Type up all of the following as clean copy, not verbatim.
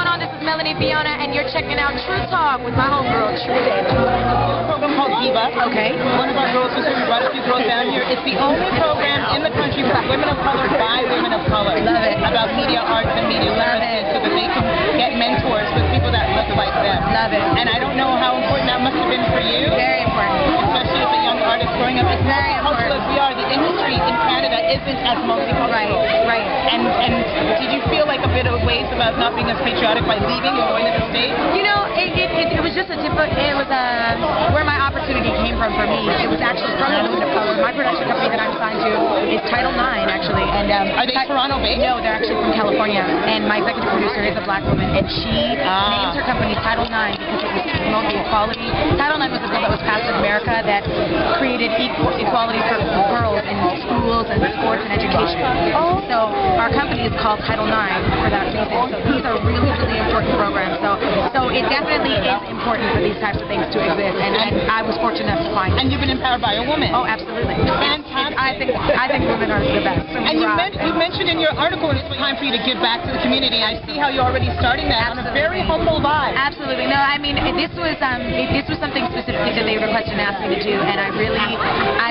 going on? This is Melanie Fiona, and you're checking out True Talk with my homegirl, True Talk. A program called Diva. Okay. One of our girls was here. We brought a few girls down here. It's the only program in the country for women of color by women of color. Love it. About media arts and media literacy so that they can get mentors with people that look like them. Love it. And I don't know how important that must have been for you. Very important. Especially as a young artist growing up. As very multicultural as we are, the industry in Canada isn't as multicultural. Right. And did you feel like a bit of ways about not being as patriotic by leaving and going to the States? You know, it was just a typical, it was where my opportunity came from for me. It was actually from a woman of color. My production company that I'm signed to is Title IX, actually. And are they Toronto-based? No, they're actually from California. And my executive producer is a black woman, and she named her company Title IX because it was to promote the equality. Title IX was a bill that was passed in America that created equality for girls in schools and sports and education. So our company is called Title IX for that reason. So these are really, really important programs. So it definitely is important for these types of things to exist, and I was fortunate enough to find it. And you've been empowered by a woman. Oh, absolutely. Fantastic. I think women are the best. And you mentioned in your article it's time for you to give back to the community. I see how you're already starting that on a very humble vibe. Absolutely. No, I mean this was something specifically that they requested and asked me to do, and I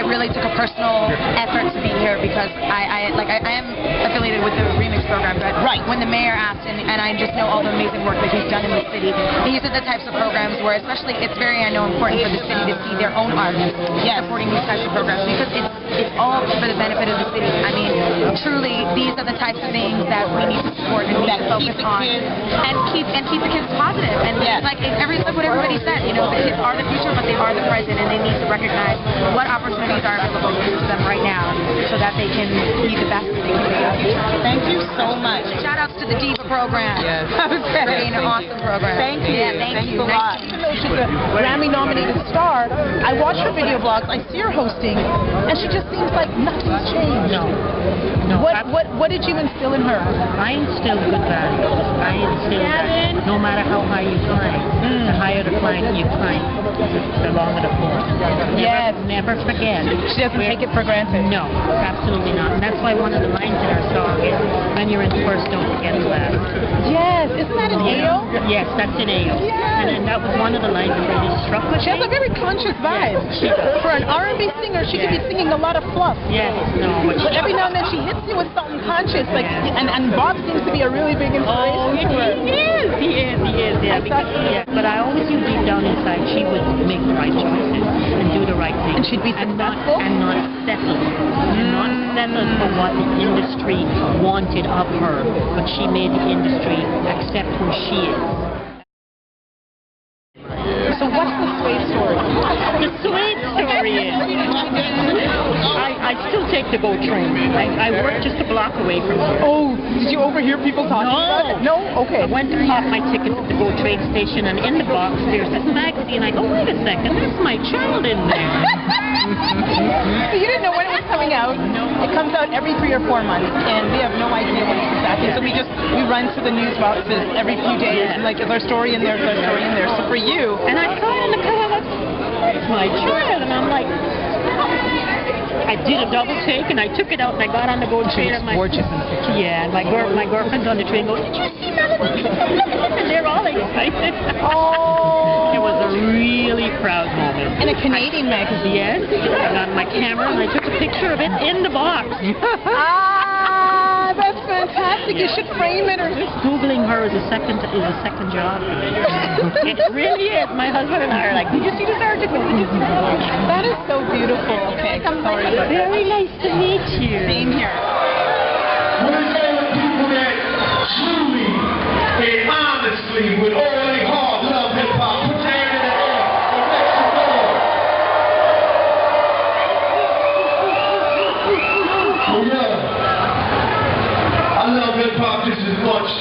really took a personal effort to be here because I am affiliated with the Remix program, but when the mayor asked, and I just know all the amazing work that he's done in the city, these are the types of programs where especially it's very, I know, important for the city to see their own artists supporting these types of programs because it's all for the benefit of the city. I mean, truly, these are the types of things that we need to support and need to focus on and keep the kids positive. And like what everybody said, you know, the kids are the future, but they are the present, and they need to recognize what opportunities are available to them right now so that they can be the best that they can be in the future. Thank you so much. Shout outs to the Diva program. Yes. Great, an awesome program. Thank you. Yeah, thank you. A lot. Even though she's a Grammy-nominated star, I watch her video blogs, I see her hosting, and she just seems like nothing's changed. No. What did you instill in her? I instill good values. I instill that no matter how high you climb, the higher the climb you climb, the longer the fall. Never forget. She doesn't take it for granted. No, absolutely not. And that's why one of the lines in our song is, when you're in first, don't forget the last. Yes, isn't that an AO? Yes, that's an AO. Yes. And that was one of the lines that really struck with me. She has a very conscious vibe. She does. For an R&B singer, she could be singing a lot of fluff. Yes, no. But every now and then she hits you with something conscious, like, and Bob seems to be a really big inspiration to her. He is, But I always knew deep down inside she would make the right choices and do the right thing. And she'd be successful? And not settle. And not settle for what the industry wanted of her, but she made the industry accept who she is. So what's the Suede story? The Suede story is, I still take the GO train. I work just a block away from here. Oh, did you overhear people talking about it? No? Okay. I went and bought my ticket at the GO train station, and in the box there's this magazine. I go, wait a second, that's my child in there. So you didn't know when it was coming out? No. It comes out every 3 or 4 months, and we have no idea what it's exactly. So we run to the news boxes every few days, and like, is our story in there? Is our story in there? So for you, and I saw it on the cover, that's my child, and I'm like, I did a double take, and I took it out, and I got on the GO train. She looks gorgeous in the picture. Yeah, and my girlfriend's on the train goes, did you see Melanie? And they're all excited. Oh. It was a really proud moment. In a Canadian magazine. Yes. I got my camera, and I took a picture of it in the box. That's fantastic. You should frame it or just... Googling her is a second job. It really is. My husband and I are like, did you see this article? Did you see that article? That is so beautiful. Okay, sorry about that. Very nice to meet you. Same here. We're telling people that truly and honestly, with all their heart, love hip-hop. Put your hand in the air and make some noise. Oh, yeah. I love hip-hop just as much.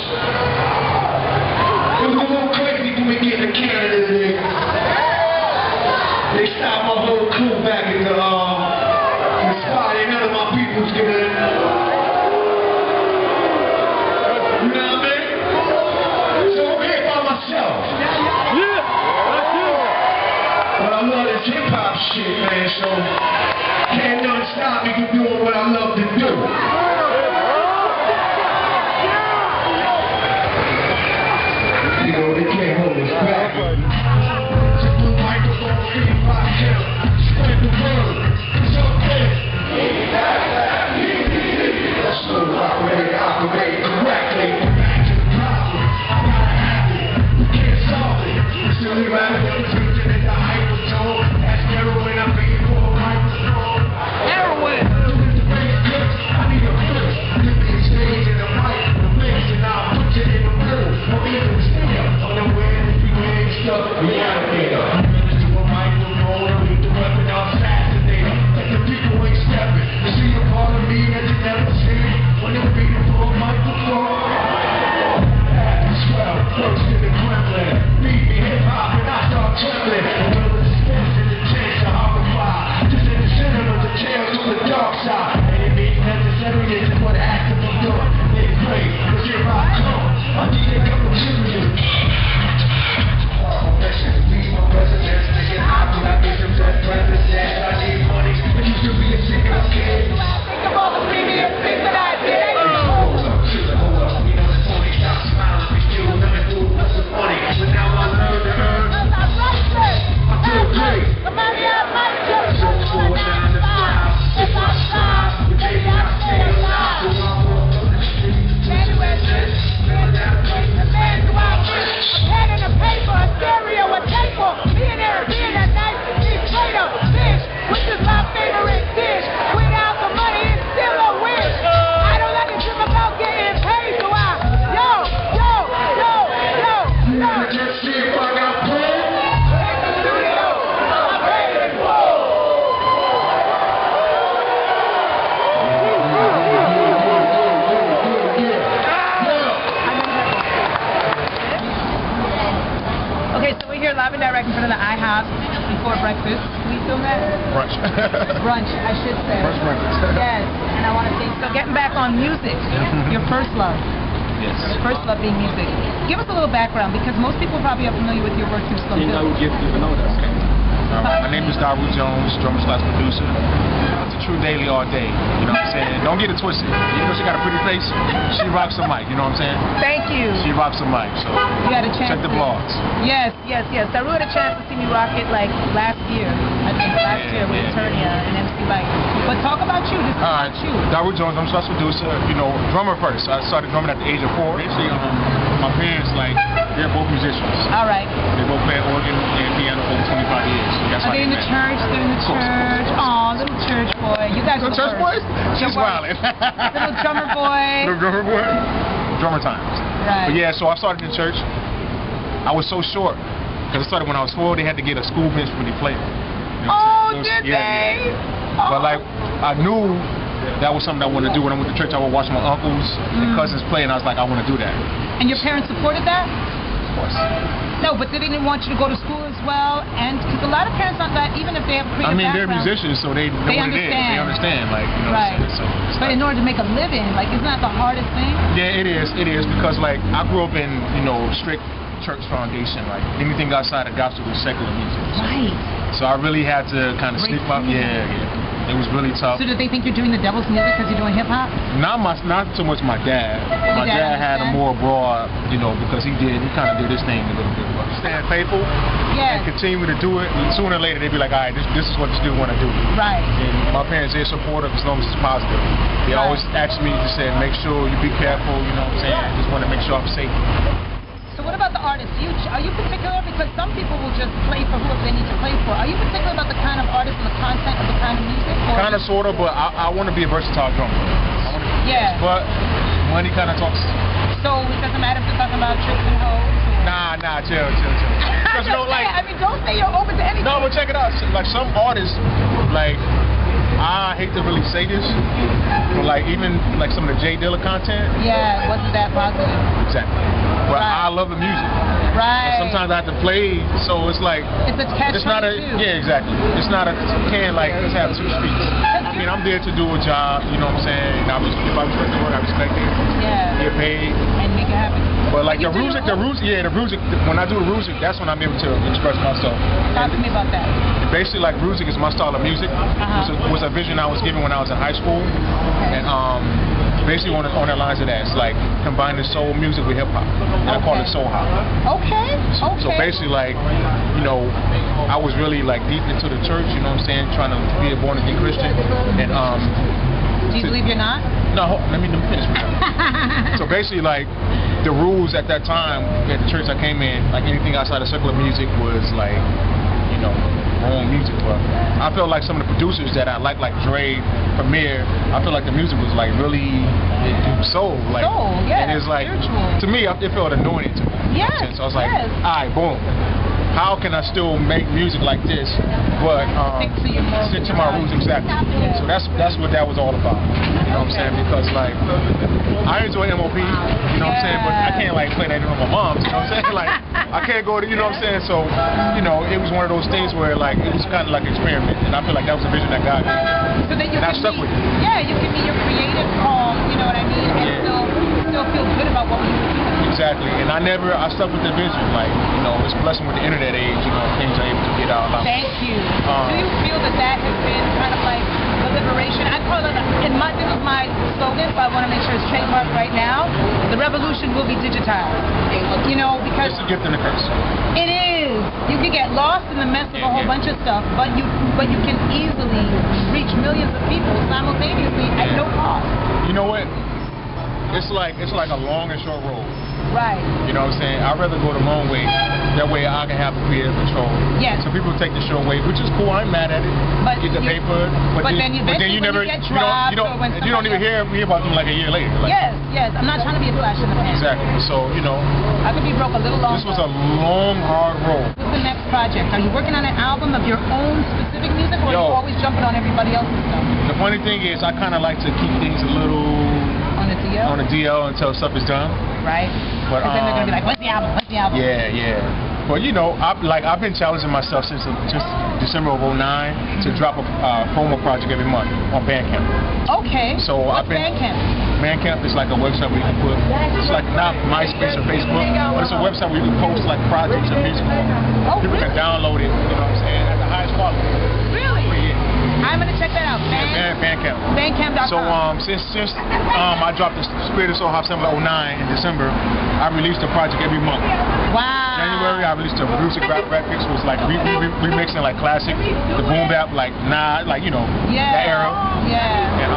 It was a little crazy when we get to Canada today. They stopped my whole crew back at the spot, and none of my people's getting in. You know what I mean? So I'm here by myself. Yeah, that's it. But I love this hip-hop shit, man, so can't nothing stop me from doing what I love to do. here live and direct in front of the IHOP before breakfast. We film that? Brunch. Brunch, I should say. Brunch breakfast. Yes, and I want to say, so getting back on music, your first love. Yes. Your first love being music. Give us a little background, because most people probably are familiar with your work through Slum Village. My name is Daru Jones, drummer/producer. It's a true Daley all day. You know what I'm saying? Don't get it twisted. Even though she got a pretty face, she rocks the mic. You know what I'm saying? Thank you. She rocks the mic. So You had a chance. check the blogs. Yes. Daru had a chance to see me rock it like last year. I think last year with Eternia and MC Light. But talk about you. This is about you. Daru Jones, drummer/producer. You know, drummer first. I started drumming at the age of 4. Basically, my parents, they're both musicians. All right. They both play organ and piano for over 25 years. So that's Are they in the church? They're in the church. Aw, little church boy. You guys are Little church boys? She's wildin'. Little drummer boy. Little drummer boy? Drummer times. Right. But yeah, so I started in church. I was so short. Because I started when I was 4. They had to get a school bench when they played. You know Oh, what I'm did saying? they? Yeah. But I knew that was something I wanted to do. When I went to church, I would watch my uncles and cousins play, and I was like, I want to do that. And your parents supported that? Of course. No, but they didn't want you to go to school as well, and because a lot of parents aren't that, even if they have a creative they're background, musicians, so they know what it is. They understand, right. So but in order to make a living, isn't that the hardest thing? Yeah, it is, because I grew up in, strict church foundation. Anything outside of gospel was secular music. Right. So I really had to kind of sneak up. Yeah. It was really tough. So did they think you're doing the devil's music because you're doing hip hop? Not so much my dad. My dad had a more broad, because he kind of did his thing a little bit. But stand faithful and continue to do it. And sooner or later they'd be like, all right, this is what you still want to do. Right. And my parents, they're supportive as long as it's positive. They always ask me to say, make sure you be careful. You know what I'm saying? I just want to make sure I'm safe. So what about the artists? Are you particular? Because some people will just play for whoever they need to play for. Are you particular about the kind of artist and the content of the kind of music? Kind of, sort of, but I want to be a versatile drummer. But money kind of talks. So it doesn't matter if they're talking about tricks and hoes? Nah, chill. Because don't say you're open to anything. No, but check it out. Some artists, I hate to really say this, but even some of the J Dilla content. Yeah, wasn't that positive? Exactly. But I love the music. Right. And sometimes I have to play, so it's it's a catch. It's not exactly. It's not you can't let's have 2 streets. I'm there to do a job. You know what I'm saying? If I respect the work, I respect it. Yeah. Get paid. And make it happen. But the music, when I do the music, that's when I'm able to express myself. Talk to me about that. Basically, music is my style of music. Was a vision I was given when I was in high school, and basically on the lines of that, it's combining soul music with hip hop, and I call it soul hop. Okay. So basically, I was really deep into the church. You know what I'm saying? Trying to be a born again Christian, and Do you believe you're not? No, let me finish. So basically, the rules at that time at the church I came in, anything outside of secular music was wrong music. But I felt like some of the producers that I like Dre, Premier, I feel like the music was really soul. Soul, yeah. And it's spiritual. To me, it felt anointed to me. Yes. So I was all right, boom. How can I still make music like this, but stick to my roots exactly? Yeah. So that's what that was all about. You know what I'm saying? Because I enjoy MOP, you know what I'm saying, but I can't play that in my mom's. You know what I'm saying? I can't go to, you know what I'm saying? So it was one of those things where it was kind of like an experiment, and I feel like that was a vision that God gave. So that and I stuck with it. Yeah, you can be your creative calm, you know what I mean, and still feel good about what you were doing. Exactly, and I stuck with the vision. It's a blessing with the internet age, things are able to get out. Thank you. Do you feel that has been kind of the liberation? I call it, this is my slogan, but I want to make sure it's trademarked right now. The revolution will be digitized. Because it's a gift and a curse. It is. You can get lost in the mess of a whole bunch of stuff, but you can easily reach millions of people simultaneously at no cost. You know what? It's like a long and short road. Right. You know what I'm saying? I'd rather go the long way. That way I can have creative control. Yes. So people take the short way, which is cool. I'm mad at it. But get the paper. But then you never get dropped, you don't even hear about them a year later. Yes. I'm not trying to be a flash in the pan. Exactly. So I could be broke a little longer. This was a long, hard road. What's the next project? Are you working on an album of your own specific music, or are you always jumping on everybody else's stuff? The funny thing is, I kind of like to keep things a little on the DL until stuff is done. Right. But then they're gonna be like, what's the album? Yeah. But you know, I've been challenging myself since just December of 2009 to drop a promo project every month on Bandcamp. Okay. So What's Bandcamp? Bandcamp is like a website where you can put, it's like not MySpace or Facebook, but it's a website where you can post like projects and music. Oh, People can download it, you know what I'm saying, at the highest quality. Really? Yeah. I'm gonna check that out. Bandcamp. Bandcamp.com. So since I dropped the Spirit of Soul Hop 709 in December, I released a project every month. Wow. January I released a music rap records, was like remixing like classic, the boom bap, like you know, that era. Yeah. And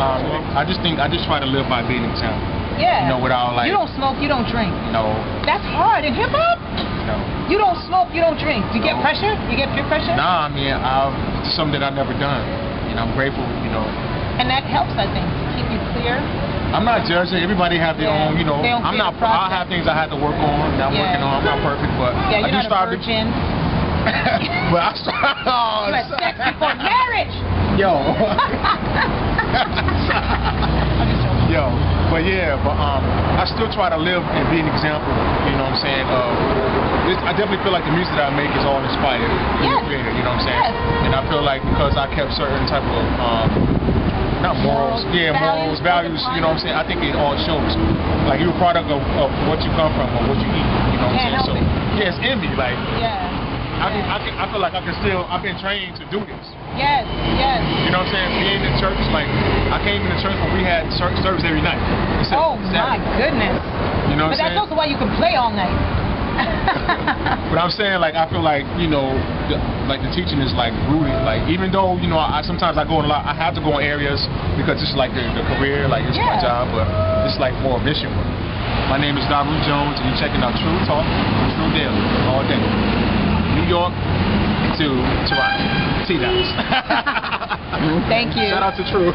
I just try to live by being an example. Yeah. You know, without like. You don't smoke, you don't drink. No. That's hard in hip hop. No. You don't smoke, you don't drink. Do you get pressure? You get peer pressure? Nah, I mean, it's something that I've never done. And I'm grateful, you know. And that helps, I think, to keep you clear. I'm not judging. Everybody have their own, you know. I'm not. I have things I have to work on. That I'm working on. I'm not perfect, but yeah, you're I do not a virgin. But I started. Oh, you had sex before marriage. Yo. Yo, but I still try to live and be an example. You know what I'm saying? I definitely feel like the music that I make is all inspired. Yes. Created, you know what I'm saying? Yes. And I feel like because I kept certain type of not morals, values, you know what I'm saying? I think it all shows. Like you're a product of what you come from or what you eat, you know what I'm saying? So yeah, it's in me, like I feel like I've been trained to do this. Yes, yes. You know what I'm saying? Being in church, like I came into church when we had service every night. Oh my goodness. You know what I'm saying? But that's also why you can play all night. But I'm saying, like, I feel like, you know, the teaching is like rooted. Like, even though, you know, sometimes I go in I have to go in areas because it's like the career, like it's my job, but it's like more mission work. My name is Daru Jones, and you're checking out True Talk with True Daley all day. New York to Toronto. T-Downs. Thank you. Shout out to True.